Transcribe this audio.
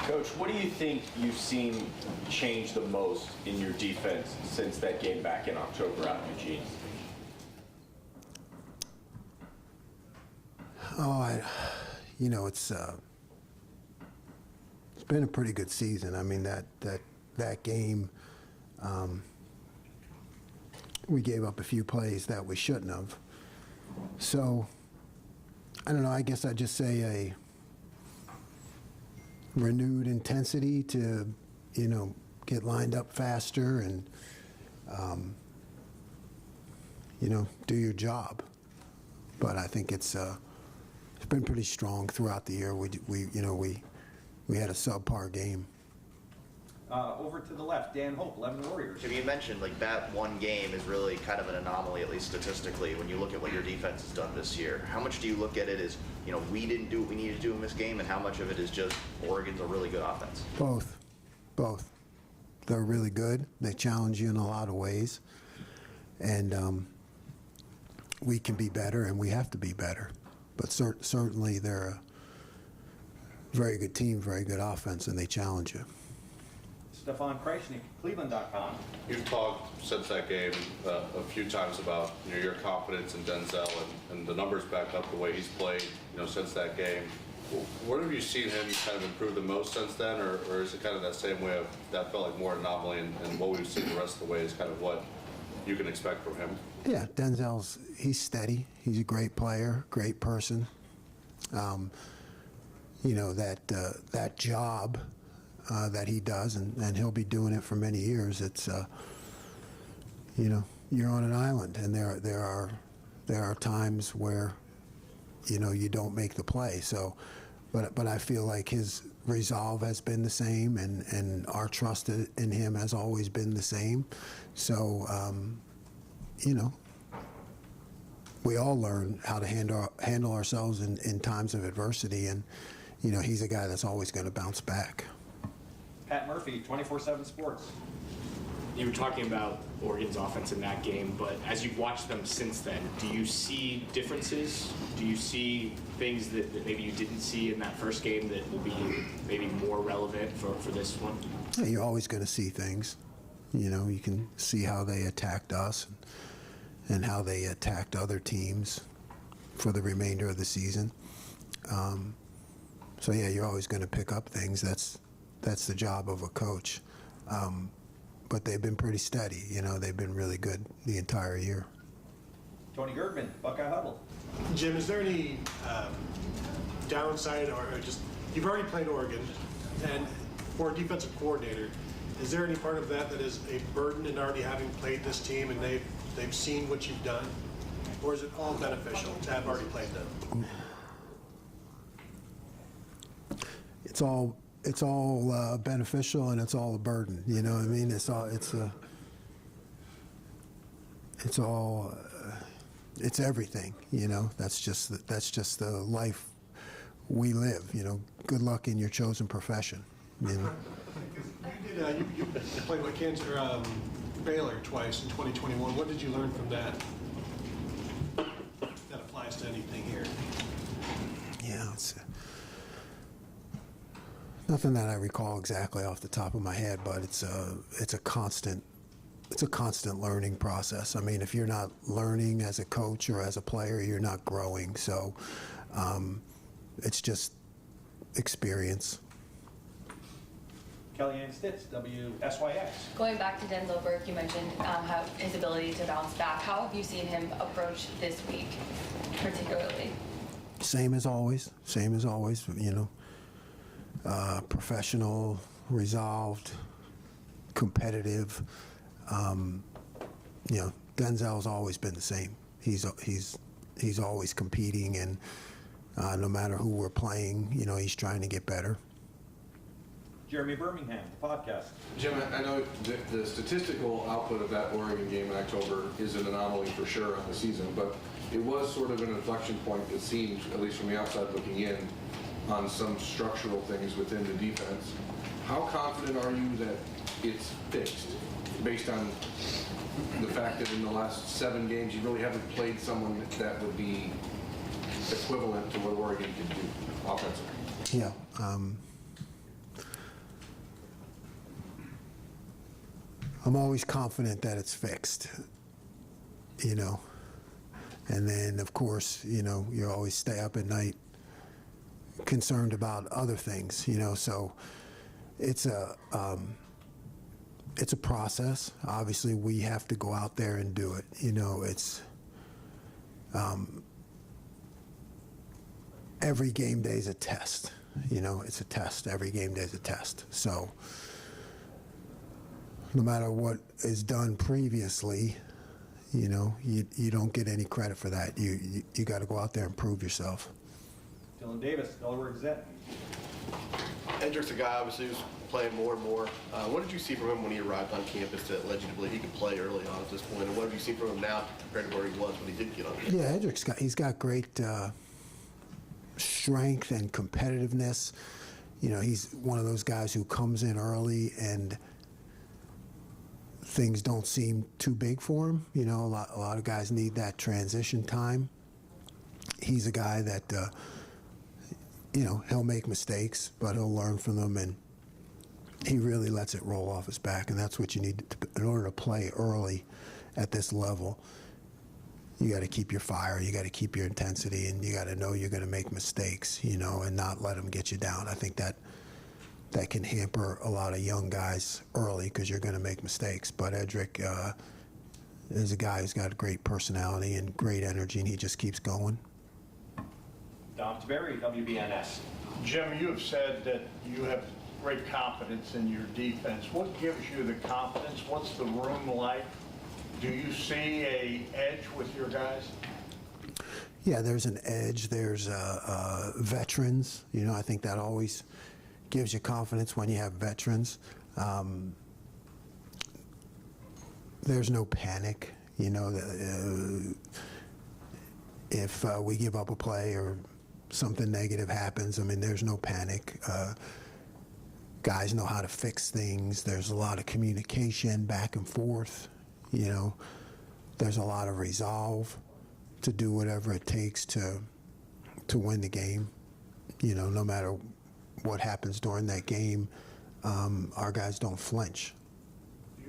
Coach, what do you think you've seen change the most in your defense since that game back in October out in Eugene? It's been a pretty good season. I mean, that game, we gave up a few plays that we shouldn't have. So, I don't know, I guess I'd just say a renewed intensity to, get lined up faster and, do your job. But I think it's been pretty strong throughout the year. We had a subpar game. Over to the left, Dan Hope, 11 Warriors. You mentioned that one game is really kind of an anomaly, at least statistically, when you look at what your defense has done this year. How much do you look at it as, we didn't do what we needed to do in this game, and how much of it is just Oregon's a really good offense? Both. They're really good. They challenge you in a lot of ways. And we can be better, and we have to be better. But certainly they're a very good team, very good offense, and they challenge you. Stefan Kreisnick, Cleveland.com. You've talked since that game a few times about your confidence in Denzel and the numbers back up the way he's played since that game. Where have you seen him kind of improve the most since then, or is it kind of that same way of that felt like more anomaly and what we've seen the rest of the way is kind of what you can expect from him? Yeah, he's steady. He's a great player, great person. That job that he does, and he'll be doing it for many years. It's you're on an island, and there are times where you don't make the play. So, but I feel like his resolve has been the same, and our trust in him has always been the same. So, we all learn how to handle ourselves in times of adversity, and he's a guy that's always going to bounce back. Pat Murphy, 24/7 Sports. You were talking about Oregon's offense in that game, but as you've watched them since then, do you see differences? Do you see things that maybe you didn't see in that first game that will be maybe more relevant for this one? Yeah, you're always going to see things. You can see how they attacked us and how they attacked other teams for the remainder of the season. So yeah, you're always going to pick up things. That's the job of a coach. But they've been pretty steady. They've been really good the entire year. Tony Gergman, Buckeye Huddle. Jim, is there any downside or just, you've already played Oregon, and for a defensive coordinator, is there any part of that is a burden in already having played this team and they've seen what you've done? Or is it all beneficial to have already played them? It's all beneficial, and it's all a burden. You know what I mean? It's everything. That's just the life we live. Good luck in your chosen profession. You played with Kansas or Baylor twice in 2021. What did you learn from that? That applies to anything here. Yeah, it's nothing that I recall exactly off the top of my head, but it's a constant learning process. I mean, if you're not learning as a coach or as a player, you're not growing. So it's just experience. Kellyanne Stitz, WSYX. Going back to Denzel Burke, you mentioned how his ability to bounce back. How have you seen him approach this week, particularly? Same as always. Professional, resolved, competitive. Denzel's always been the same. He's always competing, and no matter who we're playing, he's trying to get better. Jeremy Birmingham, the podcast. Jim, I know the statistical output of that Oregon game in October is an anomaly for sure on the season, but it was sort of an inflection point, it seems, at least from the outside looking in, on some structural things within the defense. How confident are you that it's fixed, based on the fact that in the last 7 games you really haven't played someone that would be equivalent to what Oregon can do offensively? Yeah. I'm always confident that it's fixed, you know. And then, of course, you know, you always stay up at night concerned about other things, you know. So it's a process. Obviously, we have to go out there and do it. You know, it's every game day is a test. You know, it's a test. Every game day is a test. So no matter what is done previously, you know, you don't get any credit for that. You got to go out there and prove yourself. Dylan Davis, Delaware Gazette. Edric's a guy, obviously, who's playing more and more. What did you see from him when he arrived on campus that led you to believe he could play early on at this point? And what have you seen from him now compared to where he was when he did get on campus? Yeah, Edric's he's got great strength and competitiveness. You know, he's one of those guys who comes in early and things don't seem too big for him. You know, a lot of guys need that transition time. He's a guy that, you know, he'll make mistakes, but he'll learn from them, and he really lets it roll off his back, and that's what you need in order to play early at this level. You got to keep your fire, you got to keep your intensity, and you got to know you're going to make mistakes, you know, and not let them get you down. I think that can hamper a lot of young guys early because you're going to make mistakes. But Edric is a guy who's got a great personality and great energy, and he just keeps going. Dom Taveri, WBNS. Jim, you have said that you have great confidence in your defense. What gives you the confidence? What's the room like? Do you see an edge with your guys? Yeah, there's an edge. There's veterans. You know, I think that always gives you confidence when you have veterans. There's no panic. You know, if we give up a play or something negative happens, I mean, there's no panic. Guys know how to fix things. There's a lot of communication back and forth. You know, there's a lot of resolve to do whatever it takes to win the game. You know, no matter what happens during that game, our guys don't flinch.